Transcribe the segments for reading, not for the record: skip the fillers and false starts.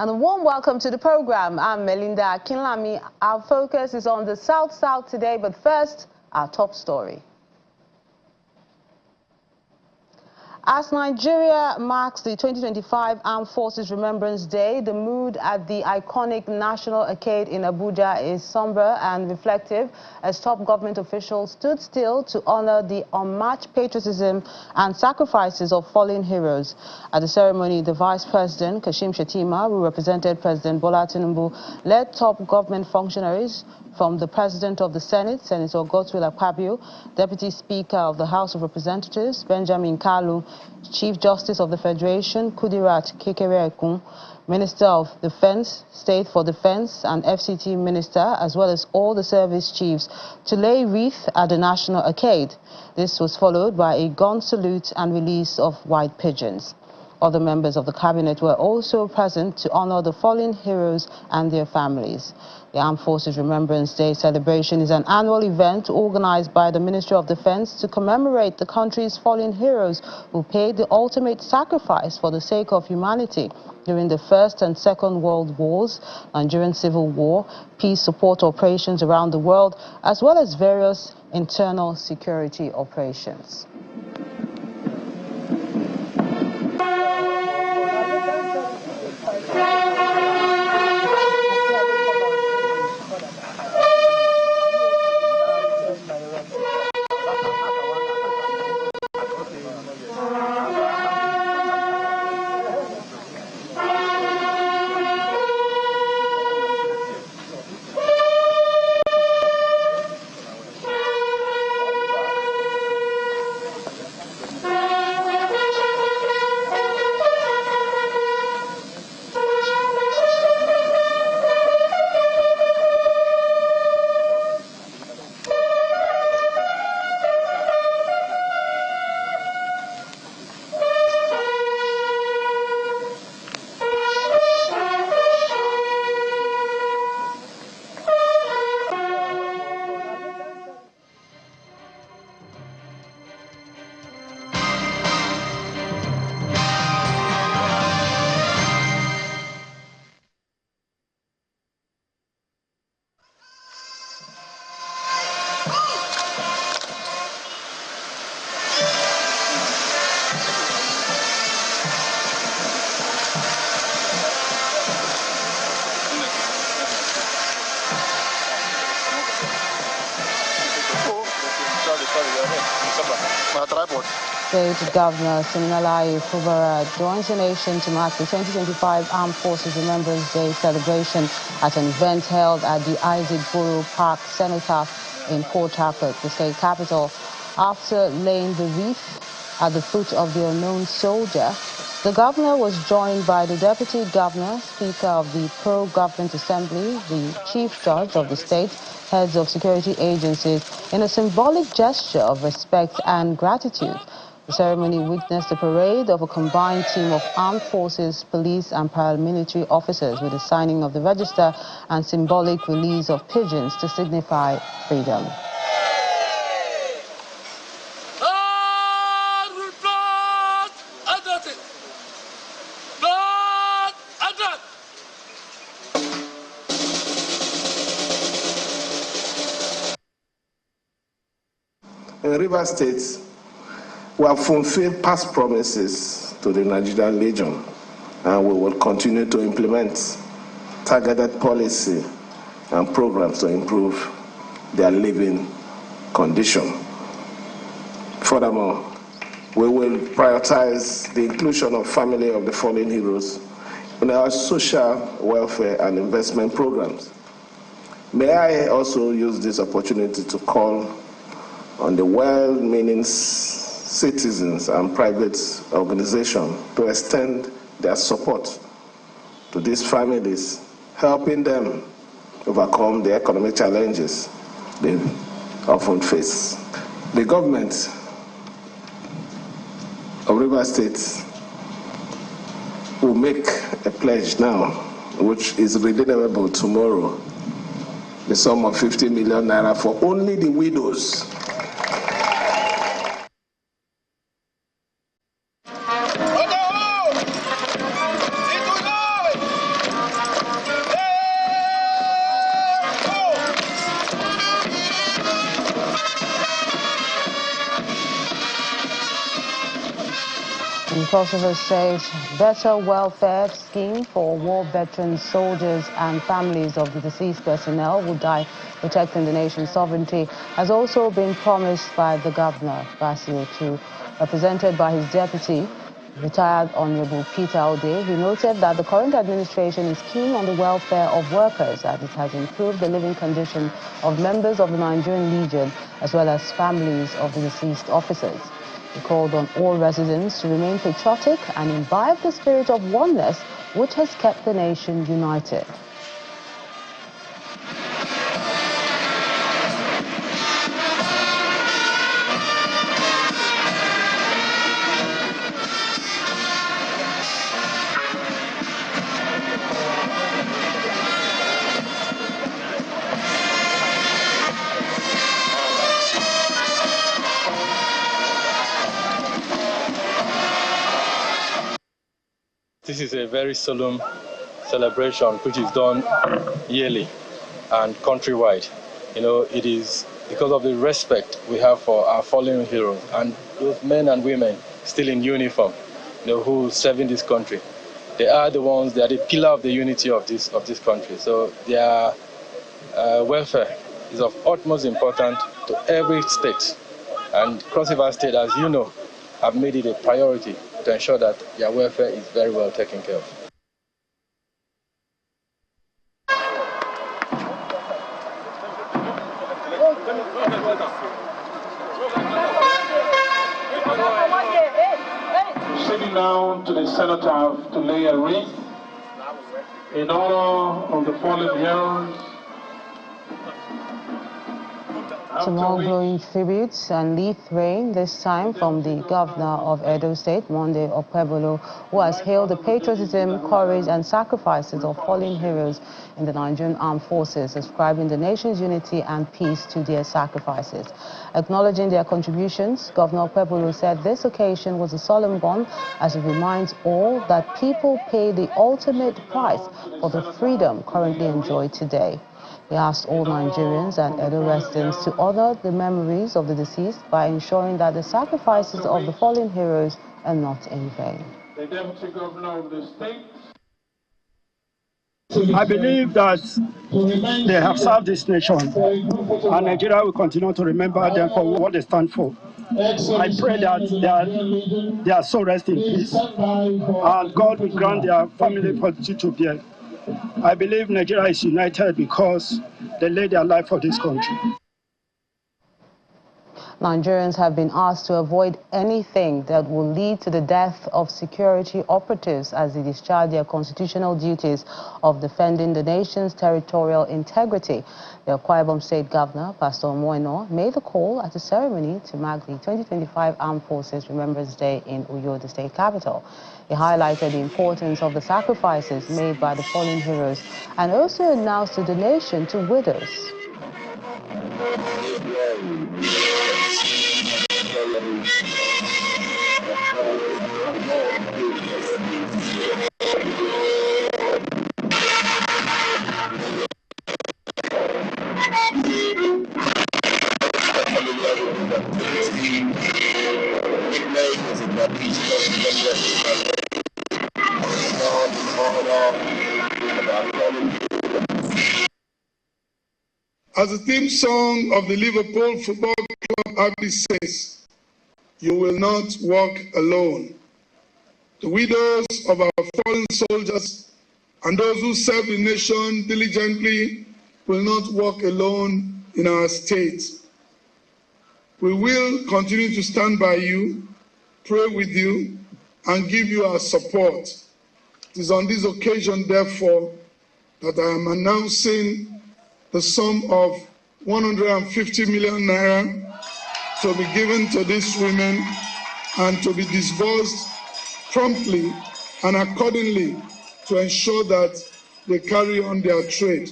And a warm welcome to the program. I'm Melinda Kinlami. Our focus is on the South today, but first, our top story. As Nigeria marks the 2025 Armed Forces Remembrance Day, the mood at the iconic National Arcade in Abuja is somber and reflective as top government officials stood still to honor the unmatched patriotism and sacrifices of fallen heroes. At the ceremony, the Vice President, Kashim Shettima, who represented President Bola Tinubu, led top government functionaries from the President of the Senate, Senator Godswill Akpabio, Deputy Speaker of the House of Representatives, Benjamin Kalu, Chief Justice of the Federation, Kudirat Kekere-Ekun, Minister of Defense, State for Defense, and FCT Minister, as well as all the service chiefs, to lay wreath at the National Arcade. This was followed by a gun salute and release of white pigeons. Other members of the cabinet were also present to honor the fallen heroes and their families. The Armed Forces Remembrance Day celebration is an annual event organized by the Ministry of Defense to commemorate the country's fallen heroes who paid the ultimate sacrifice for the sake of humanity during the First and Second World Wars, Nigerian Civil War, peace support operations around the world, as well as various internal security operations. State Governor Siminalayi Fubara joins the nation to mark the 2025 Armed Forces Remembrance Day celebration at an event held at the Isaac Borough Park Cenotaph in Port Harcourt, the state capital. After laying the wreath at the foot of the unknown soldier, the governor was joined by the Deputy Governor, Speaker of the Pro-Government Assembly, the Chief Judge of the state, heads of security agencies, in a symbolic gesture of respect and gratitude. The ceremony witnessed a parade of a combined team of armed forces, police and paramilitary officers with the signing of the register and symbolic release of pigeons to signify freedom. In Rivers State, we have fulfilled past promises to the Nigerian Legion, and we will continue to implement targeted policy and programs to improve their living condition. Furthermore, we will prioritize the inclusion of family of the fallen heroes in our social welfare and investment programs. May I also use this opportunity to call on the well-meaning citizens and private organizations to extend their support to these families, helping them overcome the economic challenges they often face. The government of Rivers State will make a pledge now, which is redeemable tomorrow, the sum of 50 million naira for only the widows. Crossover says better welfare scheme for war veterans, soldiers and families of the deceased personnel who died protecting the nation's sovereignty has also been promised by the governor, Bassio II, represented by his deputy, retired Honorable Peter Ode. He noted that the current administration is keen on the welfare of workers as it has improved the living condition of members of the Nigerian Legion as well as families of the deceased officers. He called on all residents to remain patriotic and imbibe the spirit of oneness which has kept the nation united. This is a very solemn celebration which is done yearly and countrywide. You know, it is because of the respect we have for our fallen heroes and those men and women still in uniform, you know, who serve in this country. They are the ones, they are the pillar of the unity of this country. So their welfare is of utmost importance to every state. And Cross River State, as you know, have made it a priority to ensure that their welfare is very well taken care of. Sitting down to the cenotaph to lay a wreath in honor of the fallen heroes. Tomorrow glowing tributes and leaf rain, this time from the governor of Edo State, Monday Okpebolo, who has hailed the patriotism, courage and sacrifices of fallen heroes in the Nigerian Armed Forces, ascribing the nation's unity and peace to their sacrifices. Acknowledging their contributions, Governor Okpebolo said this occasion was a solemn one as it reminds all that people pay the ultimate price for the freedom currently enjoyed today. He asked all Nigerians and Edo residents to honor the memories of the deceased by ensuring that the sacrifices of the fallen heroes are not in vain. The Deputy Governor of the state. I believe that they have served this nation, and Nigeria will continue to remember them for what they stand for. I pray that their soul rest in peace, and God will grant their family fortitude to bear. I believe Nigeria is united because they laid their life for this country. Nigerians have been asked to avoid anything that will lead to the death of security operatives as they discharge their constitutional duties of defending the nation's territorial integrity. The Akwa Ibom State Governor, Pastor Moeno, made the call at a ceremony to mark the 2025 Armed Forces Remembrance Day in Uyo, the state capital. He highlighted the importance of the sacrifices made by the fallen heroes and also announced a donation to widows. As the theme song of the Liverpool Football Club aptly says, "You will not walk alone." The widows of our fallen soldiers and those who serve the nation diligently will not walk alone in our state. We will continue to stand by you, pray with you, and give you our support. It is on this occasion, therefore, that I am announcing the sum of 150 million naira to be given to these women and to be disbursed promptly and accordingly to ensure that they carry on their trade.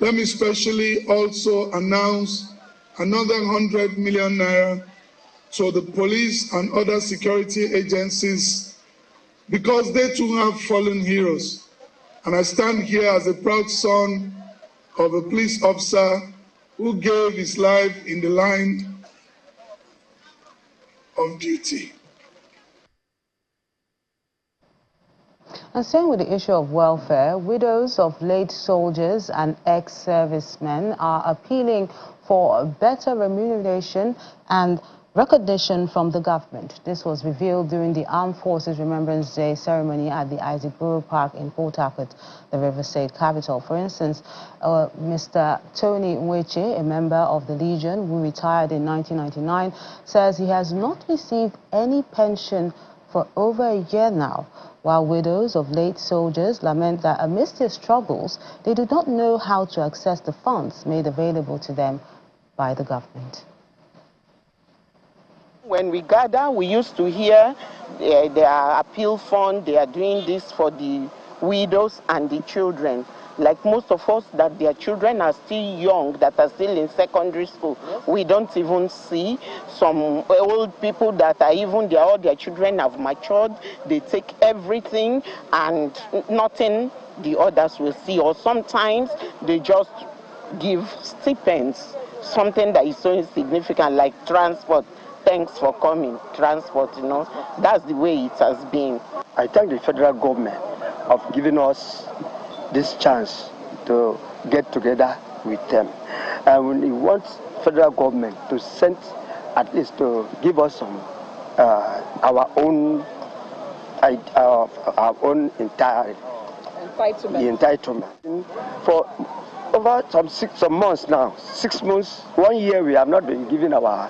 Let me specially also announce another 100 million naira to the police and other security agencies because they too have fallen heroes. And I stand here as a proud son of a police officer who gave his life in the line of duty. And staying with the issue of welfare, widows of late soldiers and ex-servicemen are appealing for better remuneration and recognition from the government. This was revealed during the Armed Forces Remembrance Day ceremony at the Isaac Borough Park in Port Harcourt, the River State capital. For instance, Mr. Tony Nweche, a member of the Legion who retired in 1999, says he has not received any pension for over a year now, while widows of late soldiers lament that amidst their struggles, they do not know how to access the funds made available to them by the government. When we gather, we used to hear their appeal fund, they are doing this for the widows and the children. Like most of us, that their children are still young, that are still in secondary school. We don't even see some old people that are even, all their children have matured. They take everything and nothing the others will see. Or sometimes they just give stipends, something that is so insignificant like transport. Thanks for coming, transport, you know. That's the way it has been. I thank the federal government of giving us this chance to get together with them. And we want federal government to send, at least to give us some our own entitlement. For over some months now, 6 months, 1 year, we have not been given our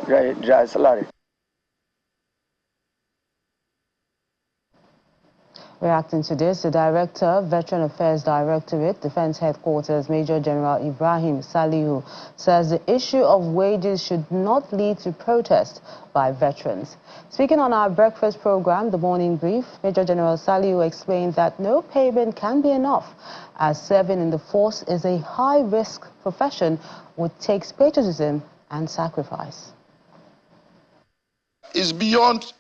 dry salary. Reacting to this, the Director, Veteran Affairs Directorate, Defense Headquarters, Major General Ibrahim Salihu, says the issue of wages should not lead to protest by veterans. Speaking on our breakfast program, The Morning Brief, Major General Salihu explained that no payment can be enough, as serving in the force is a high-risk profession which takes patriotism and sacrifice. It's beyond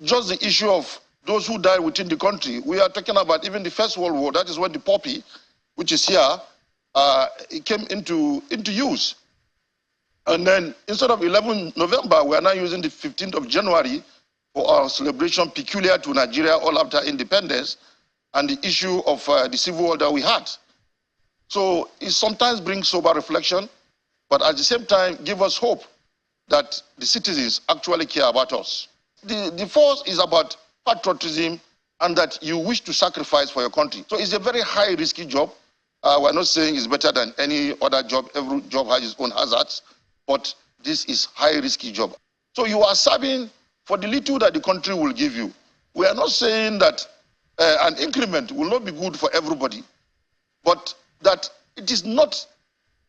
just the issue of those who died within the country. We are talking about even the First World War. That is when the poppy, which is here, it came into use. And then instead of 11 November, we are now using the 15th of January for our celebration peculiar to Nigeria all after independence and the issue of the civil war that we had. So it sometimes brings sober reflection, but at the same time give us hope that the citizens actually care about us. The force is about patriotism and that you wish to sacrifice for your country. So it's a very high risky job. We're not saying it's better than any other job. Every job has its own hazards, but this is high risky job. So you are serving for the little that the country will give you. We are not saying that an increment will not be good for everybody, but that it is not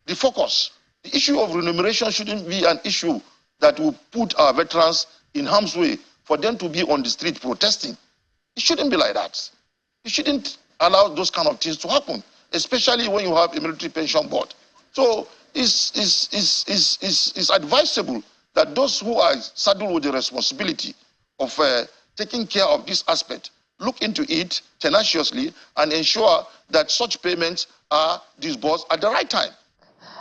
the focus. The issue of remuneration shouldn't be an issue that will put our veterans in harm's way for them to be on the street protesting. It shouldn't be like that. You shouldn't allow those kind of things to happen, especially when you have a military pension board. So it's advisable that those who are saddled with the responsibility of taking care of this aspect look into it tenaciously and ensure that such payments are disbursed at the right time.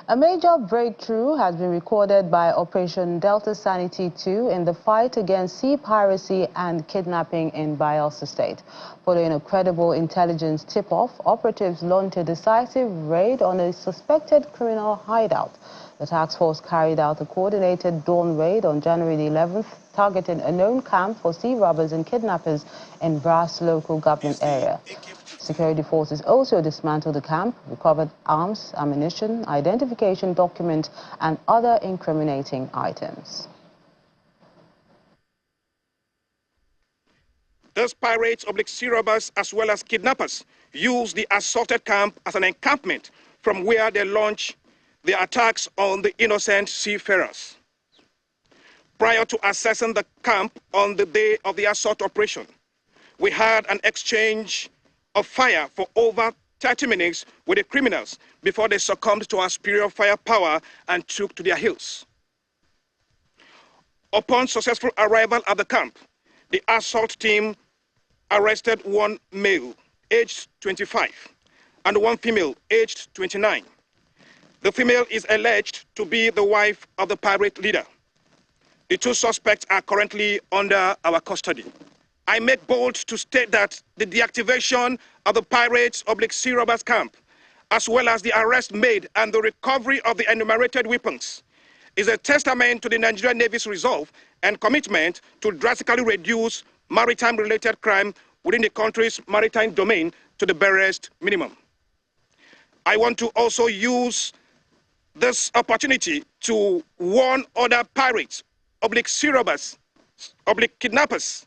A major breakthrough has been recorded by Operation Delta Sanity 2 in the fight against sea piracy and kidnapping in Bayelsa State. Following a credible intelligence tip-off, operatives launched a decisive raid on a suspected criminal hideout. The task force carried out a coordinated dawn raid on January the 11th, targeting a known camp for sea robbers and kidnappers in Brass local government area. Security forces also dismantled the camp, recovered arms, ammunition, identification documents, and other incriminating items. Those pirates, sea robbers, as well as kidnappers, use the assaulted camp as an encampment from where they launch their attacks on the innocent seafarers. Prior to accessing the camp on the day of the assault operation, we had an exchange of fire for over 30 minutes with the criminals before they succumbed to our superior firepower and took to their heels. Upon successful arrival at the camp, the assault team arrested one male, aged 25, and one female, aged 29. The female is alleged to be the wife of the pirate leader. The two suspects are currently under our custody. I make bold to state that the deactivation of the pirates/sea robbers camp, as well as the arrest made and the recovery of the enumerated weapons, is a testament to the Nigerian Navy's resolve and commitment to drastically reduce maritime-related crime within the country's maritime domain to the barest minimum. I want to also use this opportunity to warn other pirates/sea robbers, /kidnappers,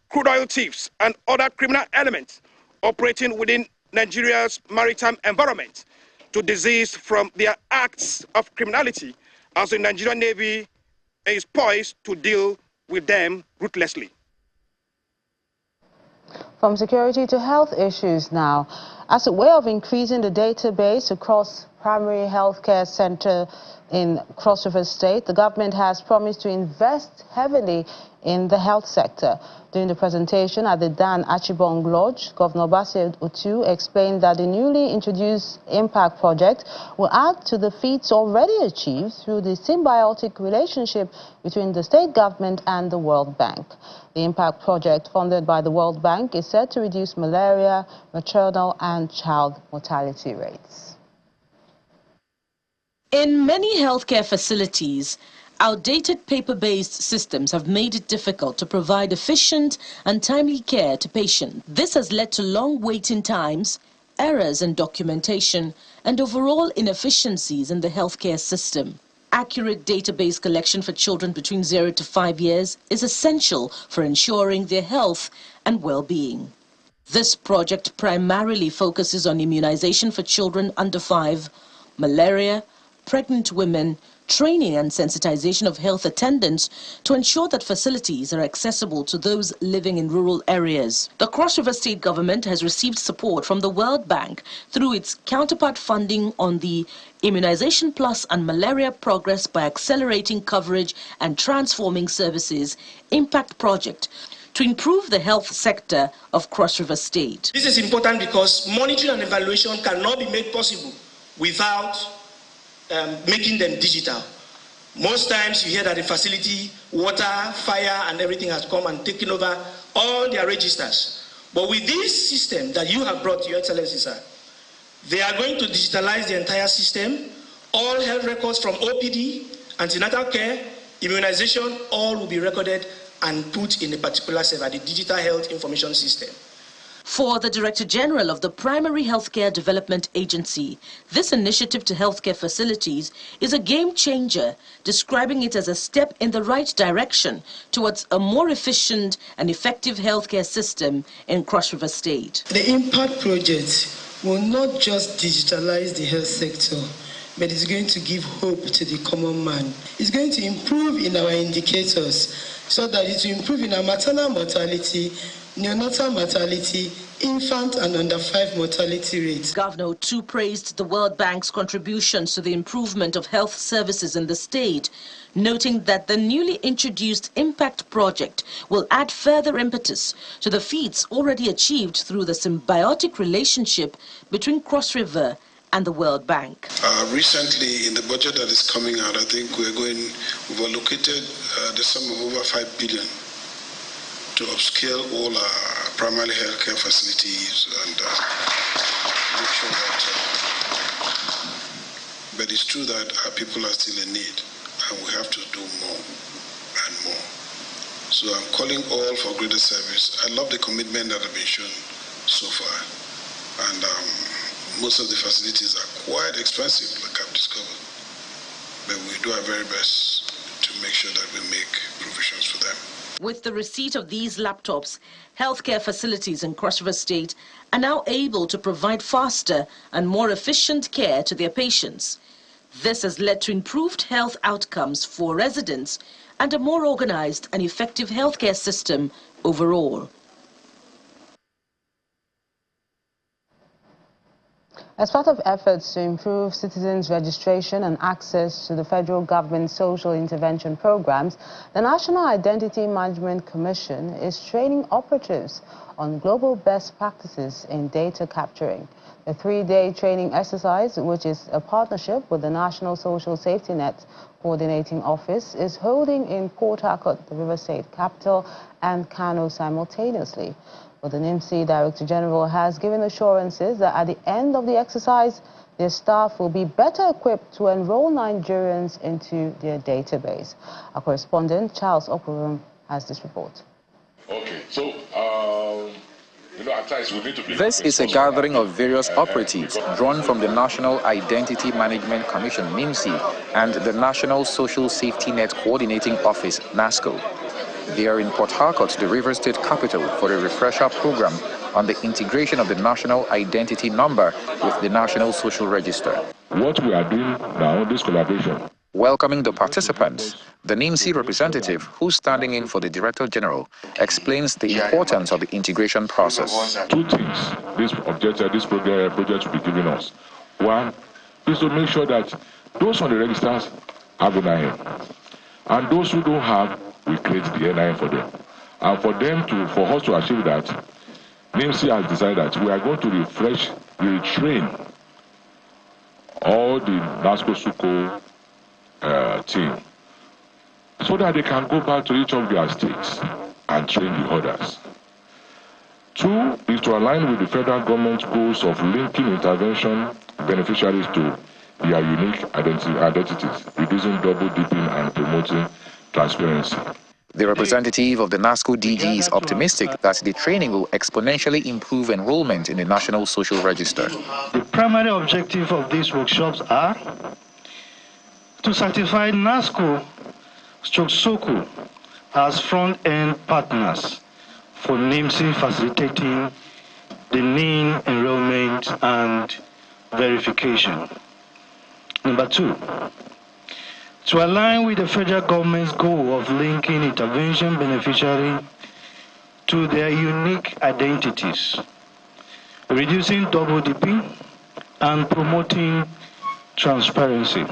crude oil thieves, and other criminal elements operating within Nigeria's maritime environment to desist from their acts of criminality, as the Nigerian Navy is poised to deal with them ruthlessly. From security to health issues now. As a way of increasing the database across primary healthcare center in Cross River State, the government has promised to invest heavily in the health sector. During the presentation at the Dan Achibong Lodge, Governor Bassir Otu explained that the newly introduced Impact Project will add to the feats already achieved through the symbiotic relationship between the state government and the World Bank. The Impact Project, funded by the World Bank, is set to reduce malaria, maternal and child mortality rates. In many healthcare facilities, outdated paper-based systems have made it difficult to provide efficient and timely care to patients. This has led to long waiting times, errors in documentation, and overall inefficiencies in the healthcare system. Accurate database collection for children between 0 to 5 years is essential for ensuring their health and well-being. This project primarily focuses on immunization for children under 5, malaria, pregnant women, training and sensitization of health attendants to ensure that facilities are accessible to those living in rural areas. The Cross River State government has received support from the World Bank through its counterpart funding on the Immunization Plus and Malaria Progress by Accelerating Coverage and Transforming Services Impact Project to improve the health sector of Cross River State. This is important because monitoring and evaluation cannot be made possible without making them digital. Most times you hear that the facility, water, fire, and everything has come and taken over all their registers. But with this system that you have brought, Your Excellency, sir, they are going to digitalize the entire system. All health records from OPD, antenatal care, immunization, all will be recorded and put in a particular server, the Digital Health Information System. For the Director General of the Primary Healthcare Development Agency, this initiative to healthcare facilities is a game changer, describing it as a step in the right direction towards a more efficient and effective healthcare system in Cross River State. The Impact Project will not just digitalize the health sector, but it's going to give hope to the common man. It's going to improve in our indicators so that it will improve in our maternal mortality, neonatal mortality, infant and under 5 mortality rates. Governor Otu praised the World Bank's contributions to the improvement of health services in the state, noting that the newly introduced Impact Project will add further impetus to the feats already achieved through the symbiotic relationship between Cross River and the World Bank. Recently, in the budget that is coming out, I think we've allocated the sum of over 5 billion to upscale all our primary healthcare facilities and make sure that. But it's true that our people are still in need, and we have to do more and more. So I'm calling all for greater service. I love the commitment that have been shown so far, and most of the facilities are quite expensive, like I've discovered. But we do our very best to make sure that we make provisions for them. With the receipt of these laptops, healthcare facilities in Cross River State are now able to provide faster and more efficient care to their patients. This has led to improved health outcomes for residents and a more organized and effective healthcare system overall. As part of efforts to improve citizens' registration and access to the federal government's social intervention programs, the National Identity Management Commission is training operatives on global best practices in data capturing. The 3-day training exercise, which is a partnership with the National Social Safety Net Coordinating Office, is holding in Port Harcourt, the River State capital, and Kano simultaneously. But the NIMC Director General has given assurances that at the end of the exercise, their staff will be better equipped to enroll Nigerians into their database. Our correspondent, Charles Okurum, has this report. Okay, so, at times we need to be... This is a gathering of various operatives drawn from the National Identity Management Commission, NIMC, and the National Social Safety Net Coordinating Office, NASCO. They are in Port Harcourt, the River State capital, for a refresher program on the integration of the national identity number with the National Social Register. What we are doing now, this collaboration. Welcoming the participants, the NIMC representative, who's standing in for the Director General, explains the importance of the integration process. Two things this project will be giving us. One is to make sure that those on the registers have an NIN, and those who don't have, we create the NIN for them. And for us to achieve that, NIMC has decided that we are going to retrain all the NASCO SUCO team so that they can go back to each of their states and train the others. Two is to align with the federal government's goals of linking intervention beneficiaries to their unique identities, reducing double dipping and promoting transparency. The representative of the NASCO DG is optimistic that the training will exponentially improve enrollment in the National Social Register. The primary objective of these workshops are to certify NASCO/SOCO as front-end partners for NIMC facilitating the NIN enrollment and verification. Number two, to align with the federal government's goal of linking intervention beneficiaries to their unique identities, reducing double dipping and promoting transparency.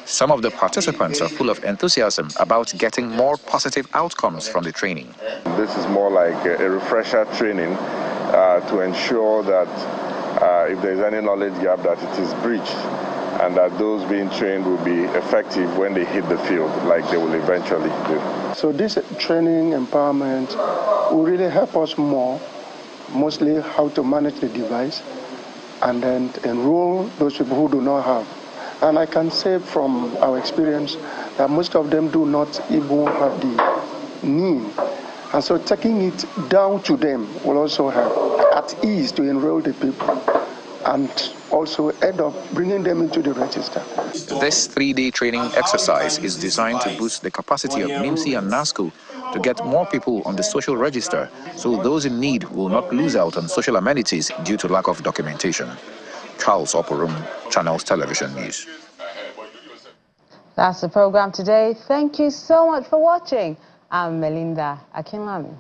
Some of the participants are full of enthusiasm about getting more positive outcomes from the training. This is more like a refresher training to ensure that if there is any knowledge gap, that it is breached, and that those being trained will be effective when they hit the field, like they will eventually do. So this training empowerment will really help us more, mostly how to manage the device and then enroll those people who do not have. And I can say from our experience that most of them do not even have the NIN. And so taking it down to them will also help at ease to enroll the people and also end up bringing them into the register. This 3-day training exercise is designed to boost the capacity of NIMC and NASCO to get more people on the social register, so those in need will not lose out on social amenities due to lack of documentation. Charles Okurum, Channels Television News. That's the program today. Thank you so much for watching. I'm Melinda Akinlami.